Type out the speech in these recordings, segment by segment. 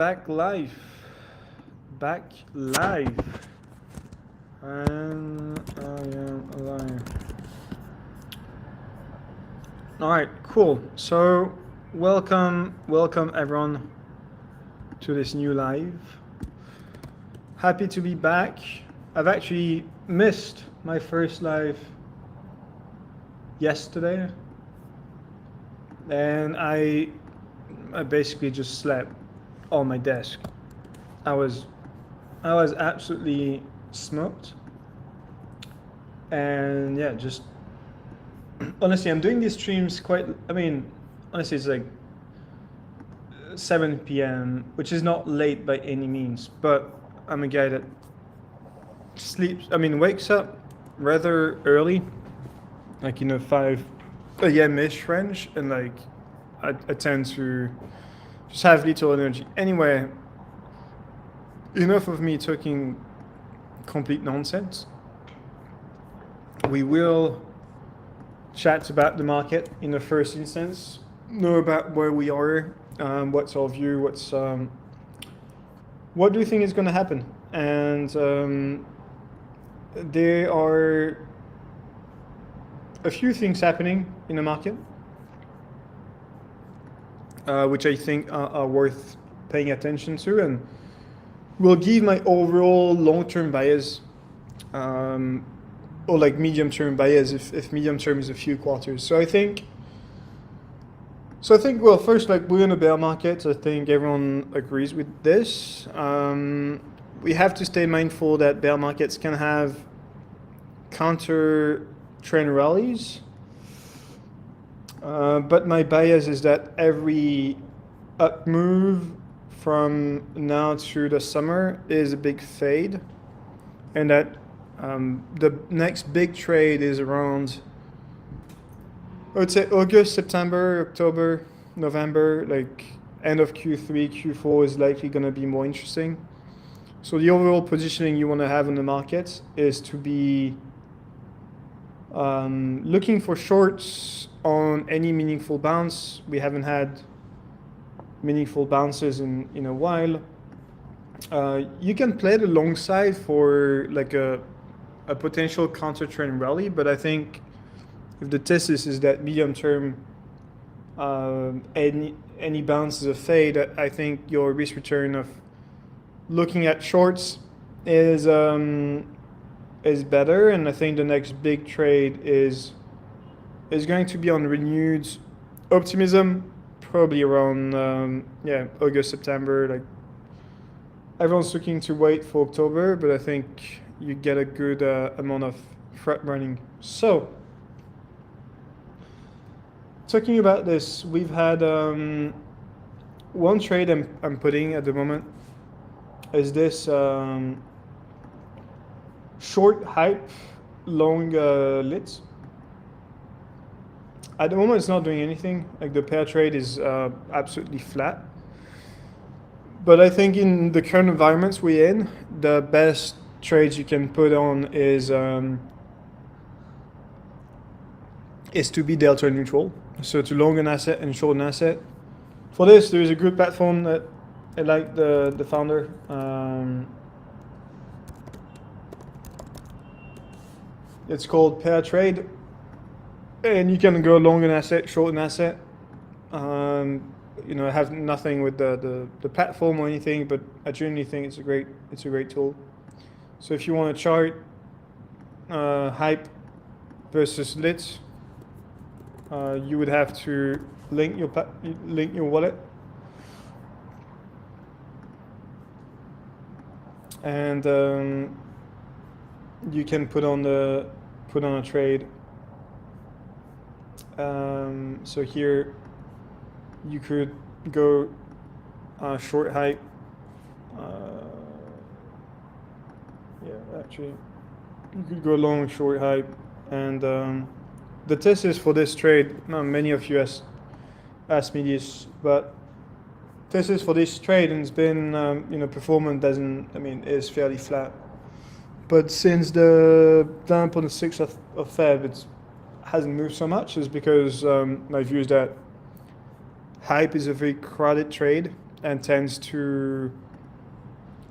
Back live. Back live. And I am alive. Alright, cool. So, welcome everyone to this new live. Happy to be back. I've actually missed my first live yesterday. And I basically just slept on my desk. I was absolutely smoked. And yeah, just honestly, I'm doing these streams honestly, it's like 7 p.m., which is not late by any means, but I'm a guy that wakes up rather early, like 5 a.m.-ish range, and like I tend to just have little energy. Anyway, enough of me talking complete nonsense. We will chat about the market in the first instance, know about where we are, what's our view, what do you think is going to happen, and there are a few things happening in the market, which I think are worth paying attention to, and will give my overall long-term bias, or like medium-term bias if medium-term is a few quarters. So I think, well, first, like, we're in a bear market. I think everyone agrees with this. We have to stay mindful that bear markets can have counter trend rallies. But my bias is that every up move from now to the summer is a big fade, and that the next big trade is around, I would say, August, September, October, November, like end of Q3, Q4 is likely going to be more interesting. So the overall positioning you want to have in the market is to be looking for shorts on any meaningful bounce. We haven't had meaningful bounces in a while. You can play the long side for like a potential counter trend rally, but I think if the thesis is that medium term any bounce is a fade, I think your risk return of looking at shorts is better, and I think the next big trade is going to be on renewed optimism, probably around August, September. Like, everyone's looking to wait for October, but I think you get a good amount of front running. So, talking about this, we've had one trade I'm putting at the moment is this short hype, long lit. At the moment, it's not doing anything. Like, the pair trade is absolutely flat. But I think in the current environments we're in, the best trades you can put on is to be delta neutral. So to long an asset and short an asset. For this, there is a good platform that I like the founder. It's called Pair Trade, and you can go long an asset, short an asset. I have nothing with the platform or anything, but I genuinely think it's a great tool. So if you want to chart hype versus lit, you would have to link your wallet, and you can put on a trade. So here you could go short hype. Actually, you could go long short hype, and the thesis for this trade. Many of you asked me this, but thesis for this trade has been performance is fairly flat. But since the dump on the 6th of Feb, it hasn't moved so much, is because my view is that hype is a very crowded trade, and tends to,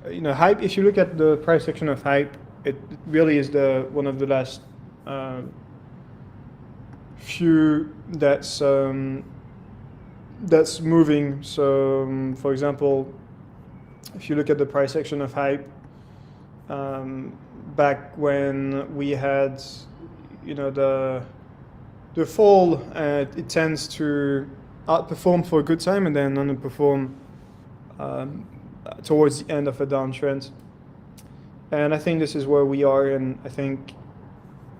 hype. If you look at the price section of hype, it really is the one of the last few that's moving. So, for example, if you look at the price section of hype, back when we had, the fall, it tends to outperform for a good time and then underperform towards the end of a downtrend. And I think this is where we are, and I think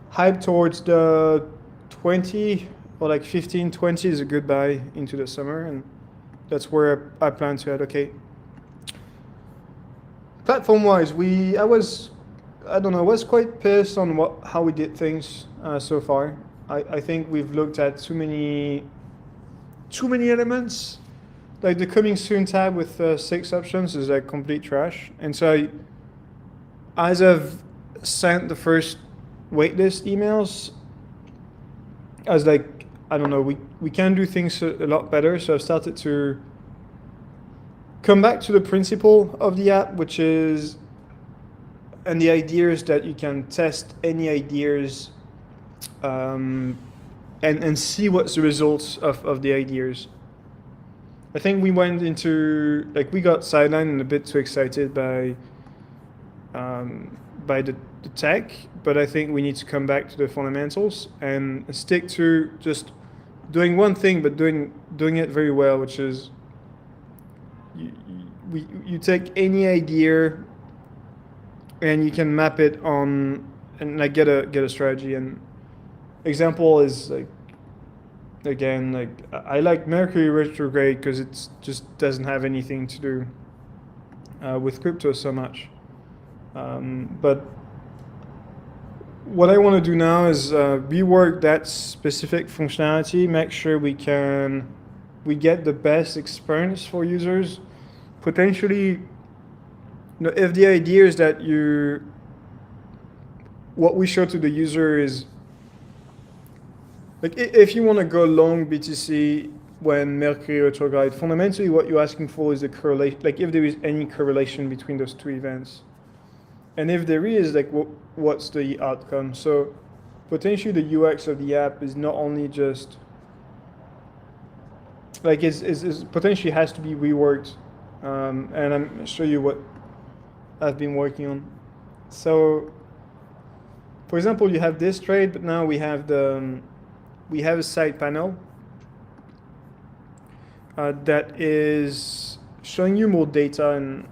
hype towards the 20 or like 15, 20 is a good buy into the summer, and that's where I plan to allocate. Platform-wise, I was quite pissed on how we did things so far. I think we've looked at too many elements. Like the coming soon tab with 6 options is like complete trash. And so as I've sent the first waitlist emails, I was like, I don't know, we can do things a lot better. So I've started to come back to the principle of the app, which is, and the idea is that you can test any ideas and see what's the results of the ideas. I think we went into, like, we got sidelined and a bit too excited by the tech, but I think we need to come back to the fundamentals and stick to just doing one thing, but doing it very well, which is you take any idea and you can map it on and like get a strategy. And example is like, again, like I like Mercury retrograde because it just doesn't have anything to do with crypto so much. But what I want to do now is rework that specific functionality, make sure we get the best experience for users. Potentially, if the idea is that what we show to the user is, like, if you want to go long BTC when Mercury retrograde, fundamentally what you're asking for is the correlation, like if there is any correlation between those two events. And if there is, like, what's the outcome? So potentially the UX of the app is not only just, like, is potentially has to be reworked. And I'm going to show you what I've been working on. So, for example, you have this trade, but now we have a side panel that is showing you more data. And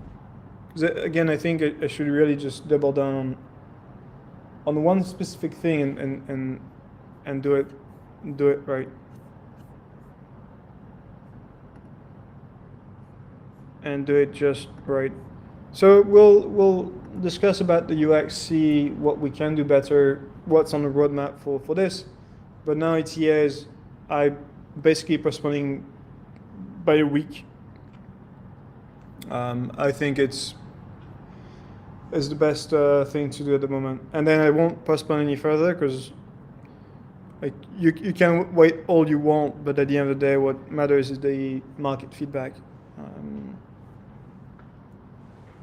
again, I think I should really just double down on one specific thing and do it right. And do it just right. So we'll discuss about the UX, see what we can do better, what's on the roadmap for this. But now ETAs, I basically postponing by a week. I think it's the best thing to do at the moment. And then I won't postpone any further because, like, you can wait all you want, but at the end of the day, what matters is the market feedback.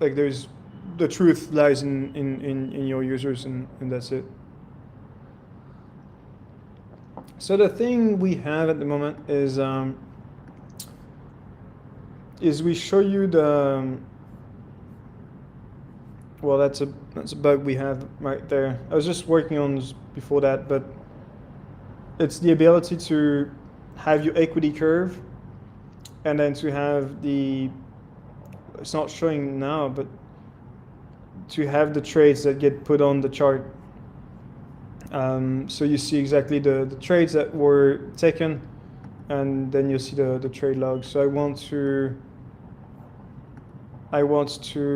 Like, there's the truth lies in your users, and that's it. So the thing we have at the moment is we show you the, well, that's a bug we have right there. I was just working on this before that, but it's the ability to have your equity curve and then to have it's not showing now, but to have the trades that get put on the chart. So you see exactly the trades that were taken, and then you see the trade logs. So I want to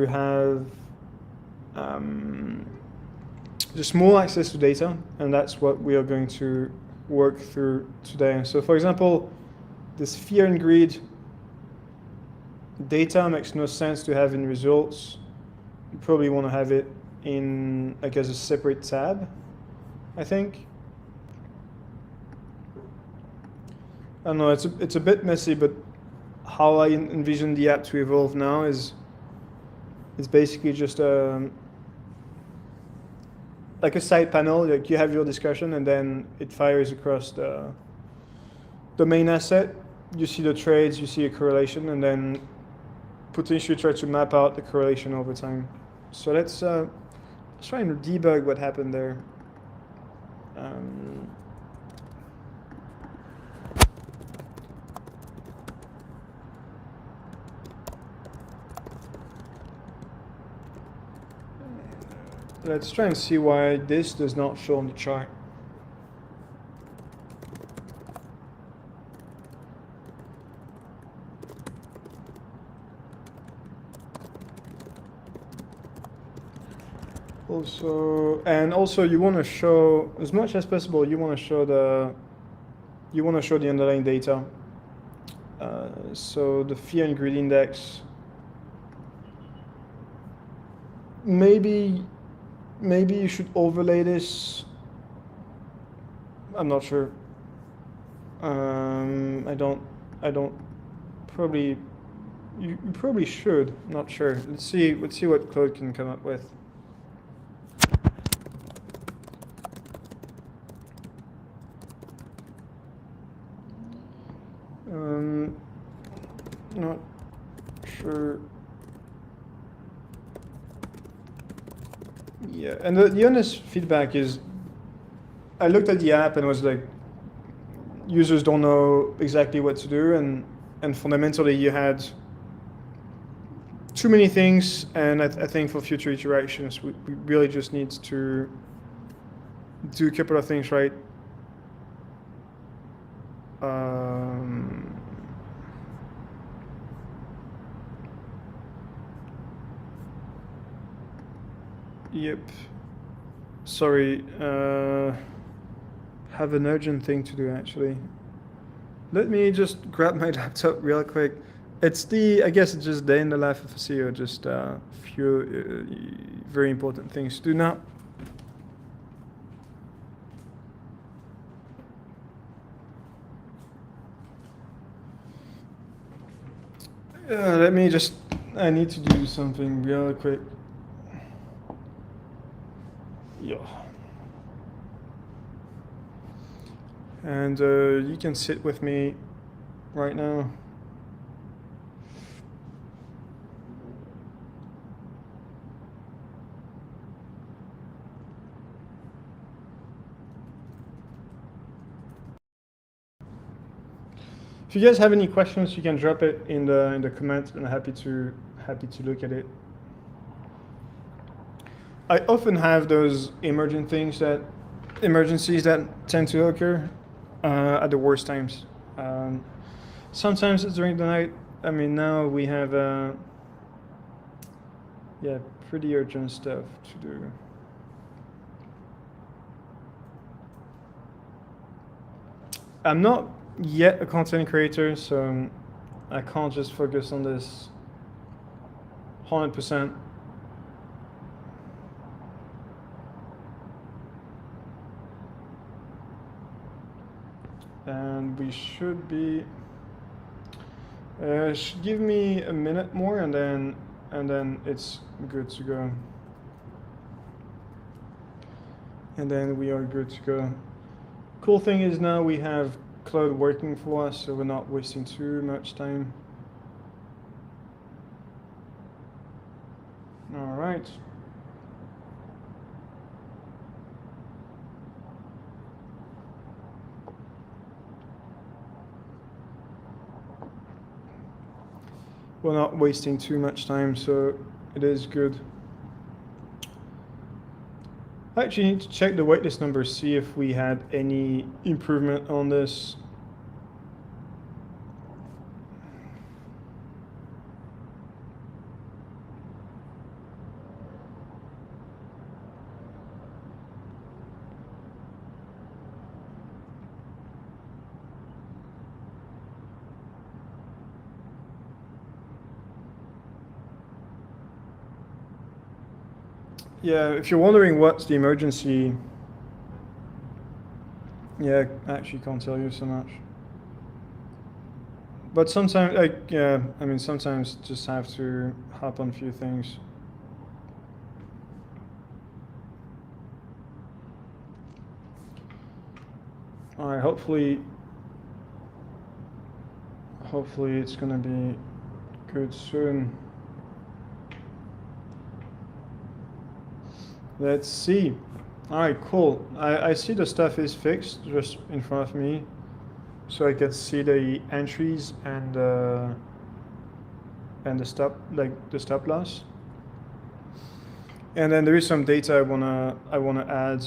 have just more access to data, and that's what we are going to work through today. So for example, this fear and greed data makes no sense to have in results. You probably want to have it in, like, as a separate tab, I think. I don't know, it's a bit messy, but how I envision the app to evolve now is basically just like a side panel. Like you have your discussion, and then it fires across the main asset. You see the trades, you see a correlation, and then potentially try to map out the correlation over time. So let's try and debug what happened there. Let's try and see why this does not show on the chart. Also you want to show as much as possible. You want to show the underlying data. So the fear and greed index. Maybe you should overlay this. I'm not sure. I don't. Probably. You probably should. Not sure. Let's see what Claude can come up with. Not sure. Yeah, and the honest feedback is, I looked at the app and was like, users don't know exactly what to do, and fundamentally you had too many things, and I think for future iterations we really just need to do a couple of things right. Yep. Sorry. Have an urgent thing to do actually. Let me just grab my laptop real quick. I guess it's just day in the life of a CEO, just a few very important things to do now. I need to do something real quick. Yeah. And you can sit with me right now. If you guys have any questions, you can drop it in the comments, and I'm happy to look at it. I often have those emergencies that tend to occur at the worst times. Sometimes it's during the night. I mean, now we have pretty urgent stuff to do. I'm not yet a content creator, so I can't just focus on this 100%. And we should be. Should give me a minute more, and then it's good to go. And then we are good to go. Cool thing is now we have Claude working for us, so we're not wasting too much time. All right. We're not wasting too much time, so it is good. I actually need to check the waitlist numbers, see if we had any improvement on this. Yeah, if you're wondering what's the emergency, yeah, I actually can't tell you so much. But sometimes, like, yeah, I mean, sometimes just have to hop on a few things. All right, hopefully it's gonna be good soon. Let's see. All right, cool. I see the stuff is fixed just in front of me, so I can see the entries and the stop, like the stop loss. And then there is some data I wanna add.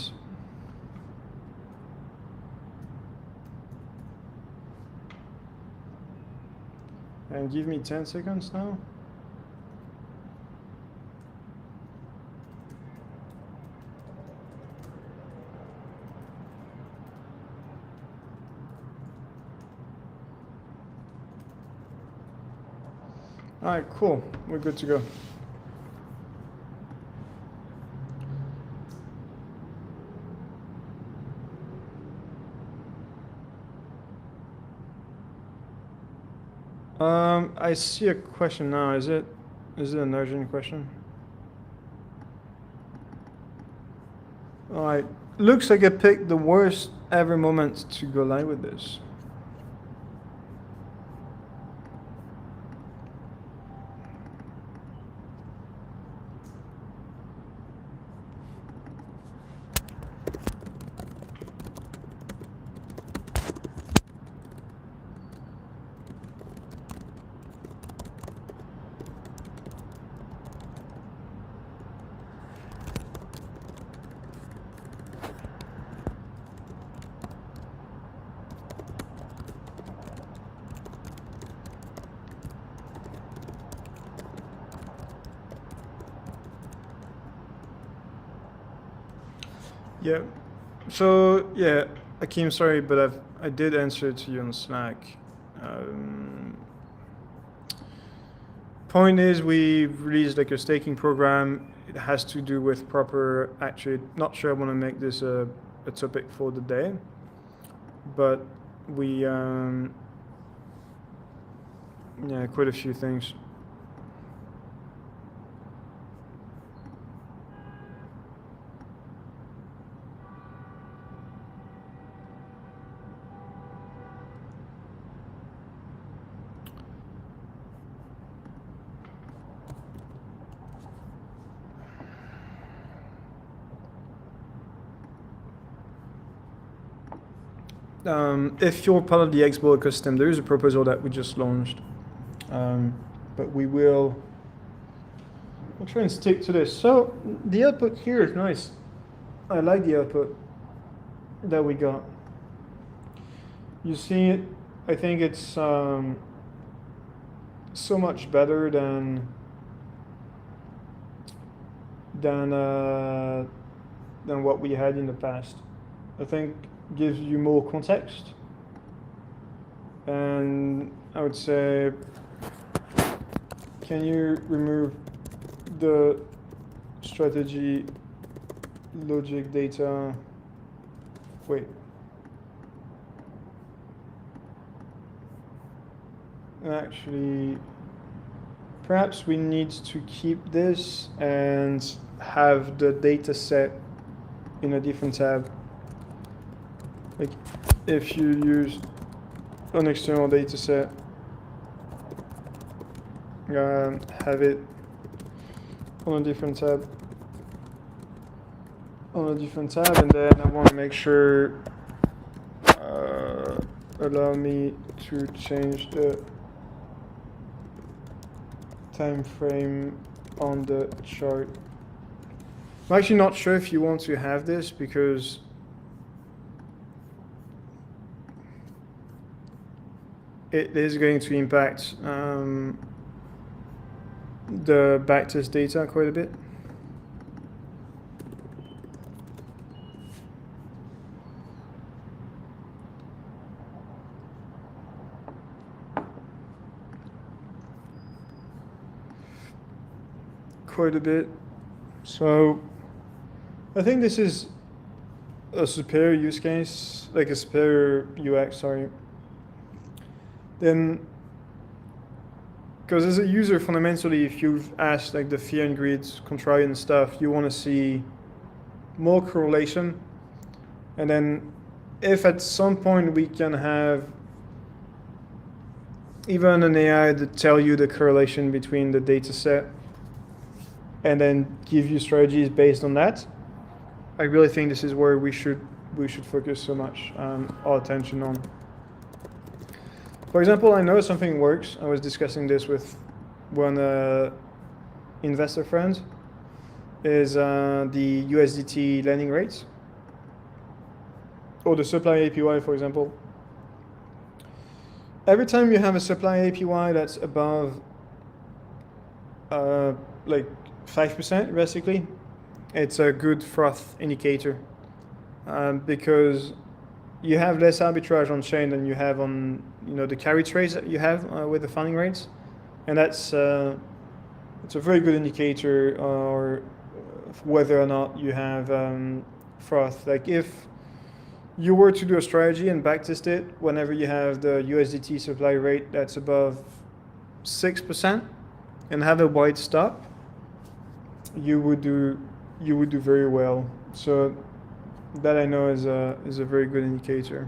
And give me 10 seconds now. All right, cool. We're good to go. I see a question now. Is it an urgent question? All right. Looks like I picked the worst ever moment to go live with this. Yeah. So yeah, Akeem, sorry, but I did answer to you on Slack. Point is, we released like a staking program. It has to do with proper. Actually, not sure I want to make this a topic for the day, but we yeah, quite a few things. If you're part of the Expo ecosystem, there is a proposal that we just launched, but we'll try and stick to this. So the output here is nice. I like the output that we got. You see it? I think it's so much better than what we had in the past. I think gives you more context, and I would say, can you remove the strategy logic data? Wait. Actually, perhaps we need to keep this and have the data set in a different tab. Like if you use an external data set, have it on a different tab. And then I want to make sure allow me to change the time frame on the chart. I'm actually not sure if you want to have this because it is going to impact the backtest data quite a bit. So I think this is a superior use case, like a superior UX, sorry. Then because as a user, fundamentally, if you've asked like the fear and greed contrarian stuff, you want to see more correlation. And then if at some point we can have even an AI that tell you the correlation between the data set and then give you strategies based on that, I really think this is where we should focus so much our attention on. For example, I know something works. I was discussing this with one investor friend, is the USDT lending rates or the supply APY, for example. Every time you have a supply APY that's above like 5%, basically, it's a good froth indicator because you have less arbitrage on chain than you have on the carry trades that you have with the funding rates, and that's it's a very good indicator or whether or not you have froth. Like if you were to do a strategy and backtest it whenever you have the USDT supply rate that's above 6% and have a wide stop, you would do very well. So that I know is a very good indicator.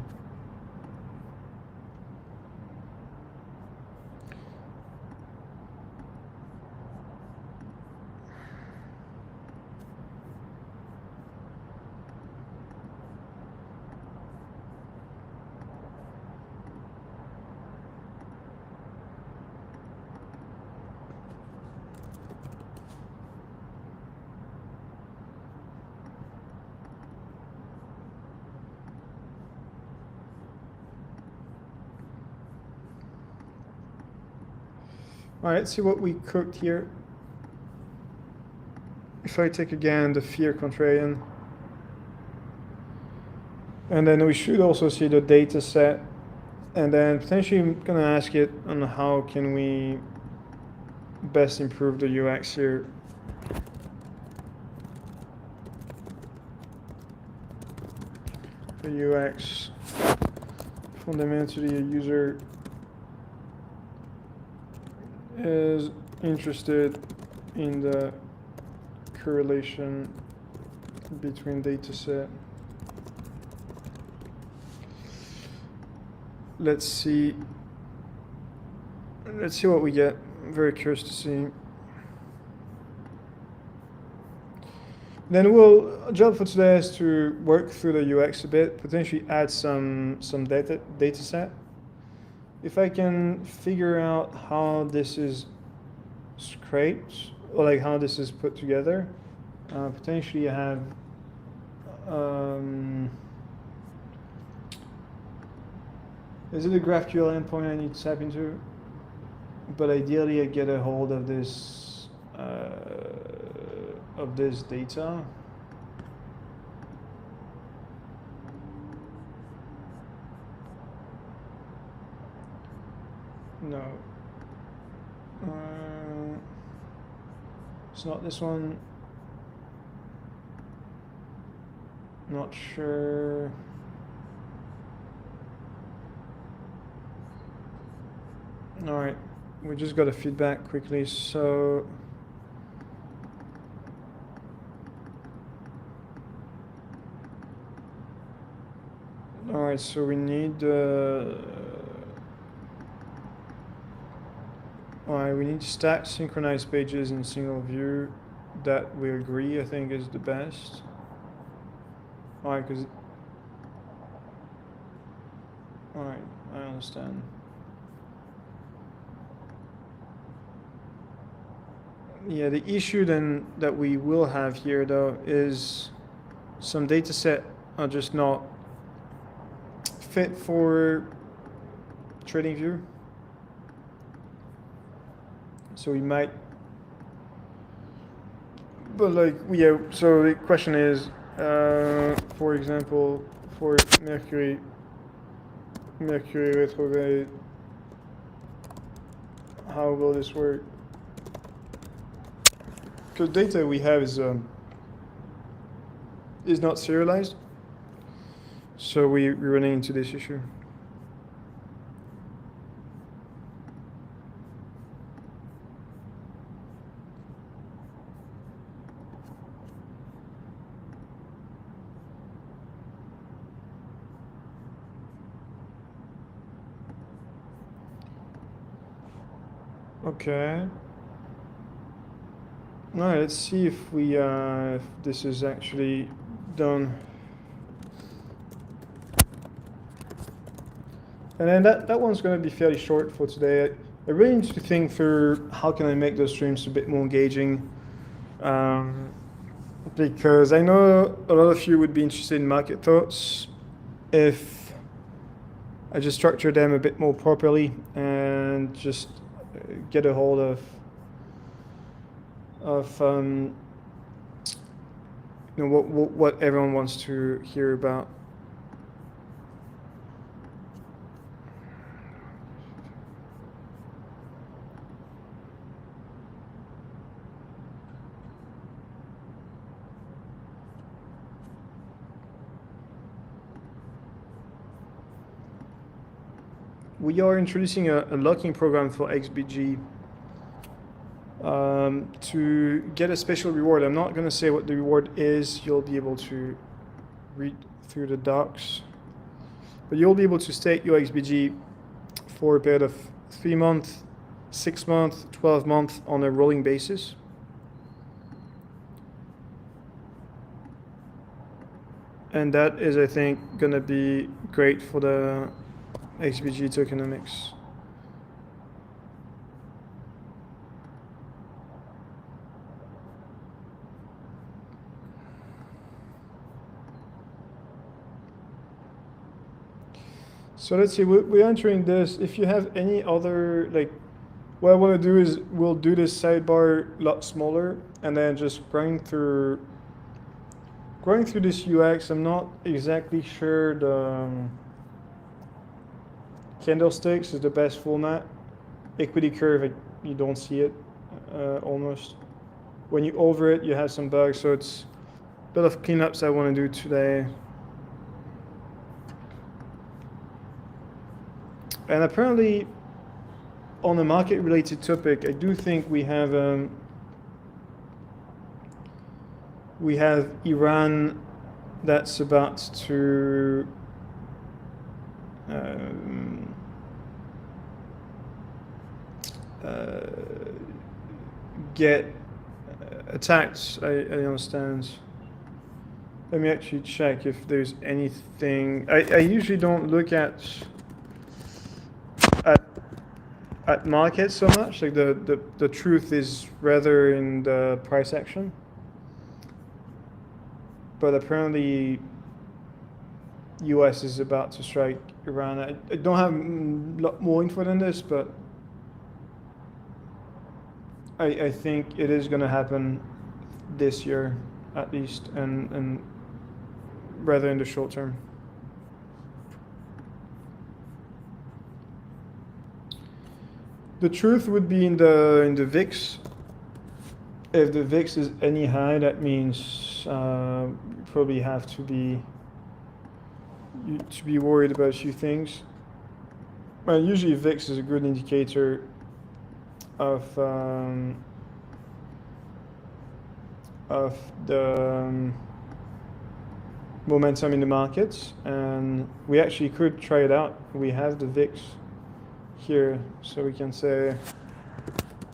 All right, let's see what we cooked here. If I take again the fear contrarian, and then we should also see the data set, and then potentially I'm gonna ask it on how can we best improve the UX here. The UX, fundamentally a user is interested in the correlation between data set. Let's see what we get. I'm very curious to see. Then we'll job for today is to work through the UX a bit, potentially add some data set. If I can figure out how this is scraped, or like how this is put together, potentially I have is it a GraphQL endpoint I need to tap into? But ideally I get a hold of this data. No. It's not this one. Not sure. All right, we just got a feedback quickly, so all right, so we need Alright, we need to stack synchronized pages in single view. That we agree, I think, is the best. Alright, alright, I understand. Yeah, the issue then that we will have here though is some data set are just not fit for TradingView. So we might, but like, yeah, so the question is, for example, for Mercury retrograde, how will this work? Because data we have is not serialized, so we're running into this issue. So we run into this issue. Okay. All right, let's see if we if this is actually done. And then that one's going to be fairly short for today. I really need to think through how can I make those streams a bit more engaging. Um, because I know a lot of you would be interested in market thoughts if I just structure them a bit more properly and just get a hold of what everyone wants to hear about. We are introducing a locking program for XBG to get a special reward. I'm not going to say what the reward is. You'll be able to read through the docs. But you'll be able to stake your XBG for a period of 3 months, 6 months, 12 months on a rolling basis. And that is, I think, going to be great for the XBG tokenomics. So let's see, we're entering this. If you have any other, like, what I want to do is we'll do this sidebar a lot smaller and then just going through this UX. I'm not exactly sure the candlesticks is the best format. Equity curve, you don't see it almost. When you over it, you have some bugs. So it's a bit of cleanups I want to do today. And apparently, on a market-related topic, I do think we have Iran that's about to get attacked. I understand. Let me actually check if there's anything. I usually don't look at markets so much. Like the truth is rather in the price action. But apparently US is about to strike Iran. I don't have a lot more info than this, but I think it is going to happen this year at least, and rather in the short term. The truth would be in the VIX. If the VIX is any high, that means you probably have to be worried about a few things. Well, usually VIX is a good indicator of the momentum in the markets, and we actually could try it out. We have the VIX here, so we can say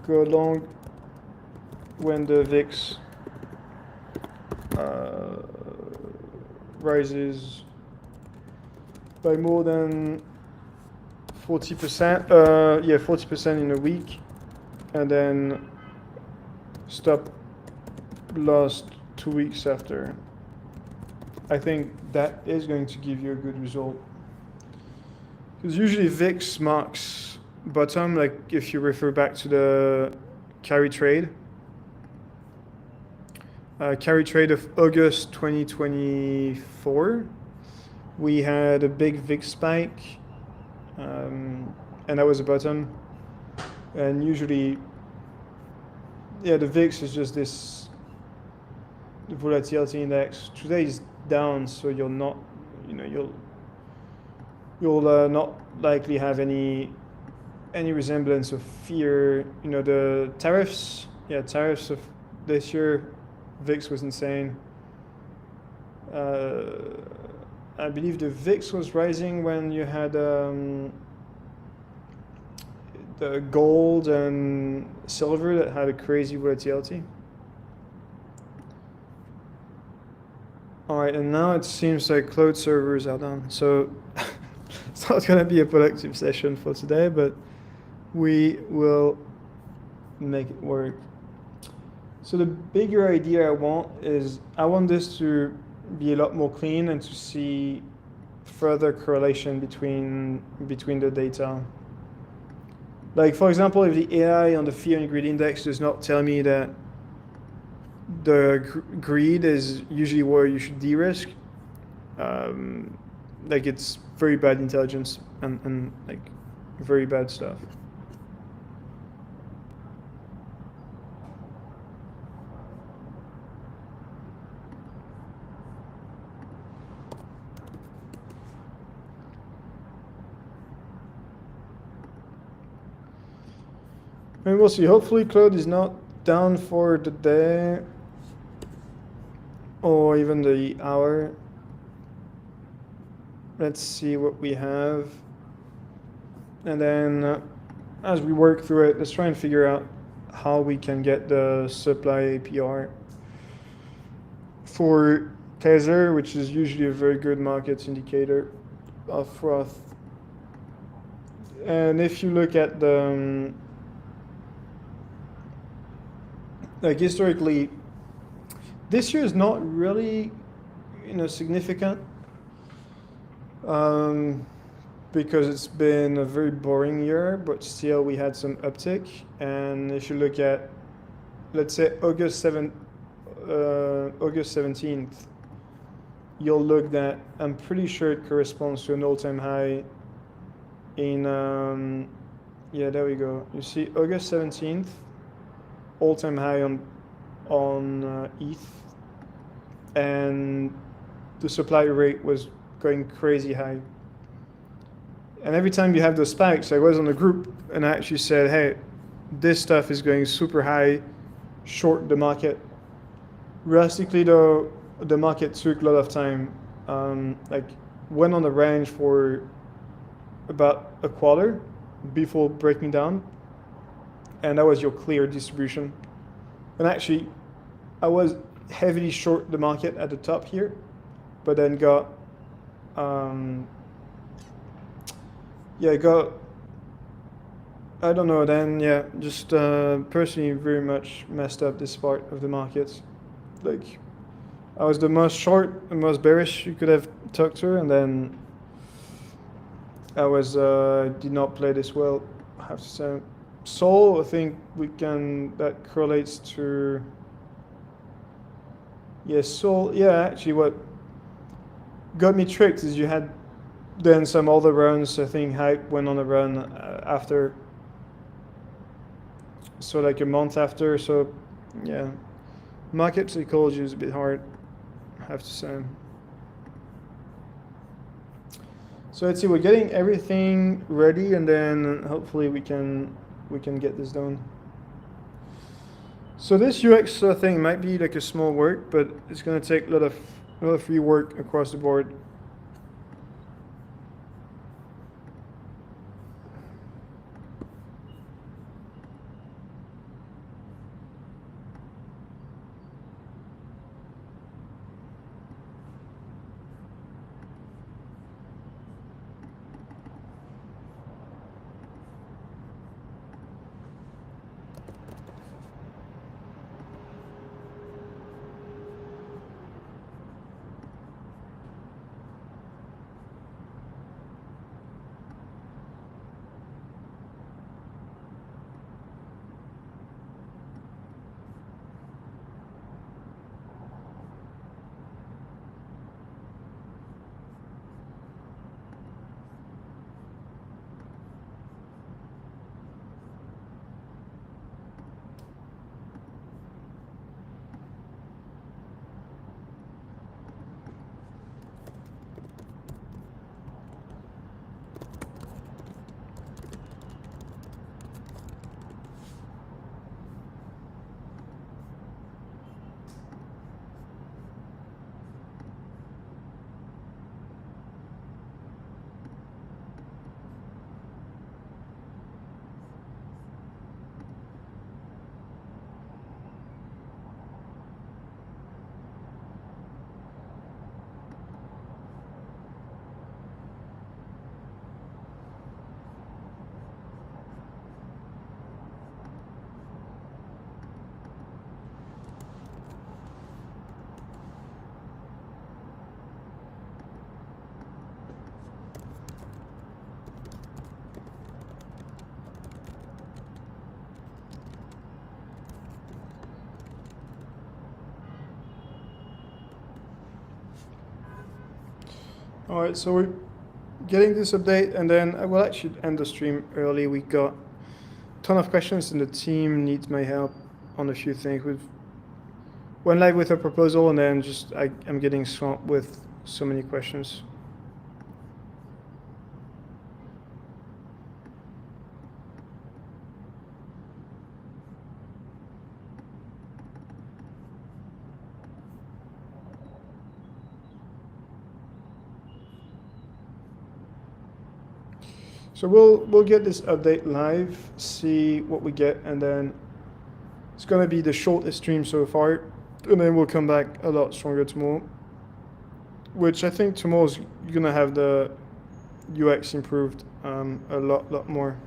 go long when the VIX rises by more than 40%. 40% in a week, and then stop loss 2 weeks after. I think that is going to give you a good result. Because usually VIX marks bottom, like if you refer back to the carry trade. Carry trade of August 2024. We had a big VIX spike, and that was a bottom. And usually, the VIX is just this volatility index. Today is down, so you'll not not likely have any resemblance of fear. The tariffs of this year, VIX was insane. I believe the VIX was rising when you had the gold and silver that had a crazy volatility. All right, and now it seems like cloud servers are done. So it's not going to be a productive session for today, but we will make it work. So the bigger idea I want is I want this to be a lot more clean and to see further correlation between the data. Like for example, if the AI on the fear and greed index does not tell me that the greed is usually where you should de-risk, like it's very bad intelligence and like very bad stuff. And we'll see. Hopefully Claude is not down for the day or even the hour. Let's see what we have. And then as we work through it, let's try and figure out how we can get the supply APR for Tether, which is usually a very good market indicator of froth. And if you look at the like historically, this year is not really, significant because it's been a very boring year, but still we had some uptick. And if you look at, let's say August 17th, you'll look that I'm pretty sure it corresponds to an all-time high in, yeah, there we go. You see August 17th, all-time high on ETH, and the supply rate was going crazy high. And every time you have those spikes, I was on a group and I actually said, hey, this stuff is going super high, short the market. Realistically though, the market took a lot of time, like went on the range for about a quarter before breaking down. And that was your clear distribution. And actually, I was heavily short the market at the top here, but then got, I don't know, then, just personally very much messed up this part of the market. Like, I was the most short and most bearish you could have talked to, and then I was, did not play this well, I have to say. Sol, I think that correlates to, Sol, actually what got me tricked is you had then some other runs. I think Hype went on a run after, so like a month after, so yeah. Market psychology is a bit hard, I have to say. So let's see, we're getting everything ready and then hopefully we can get this done. So this UX thing might be like a small work, but it's going to take a lot of rework across the board. All right, so we're getting this update, and then I will actually end the stream early. We got a ton of questions, and the team needs my help on a few things. We've went live with a proposal, and then just I'm getting swamped with so many questions. So we'll get this update live, see what we get, and then it's gonna be the shortest stream so far, and then we'll come back a lot stronger tomorrow. Which I think tomorrow's gonna have the UX improved a lot more.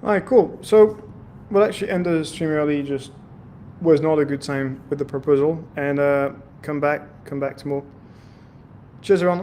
All right, cool. So we'll actually end the stream early. Just was not a good time with the proposal, and come back tomorrow. Cheers, everyone.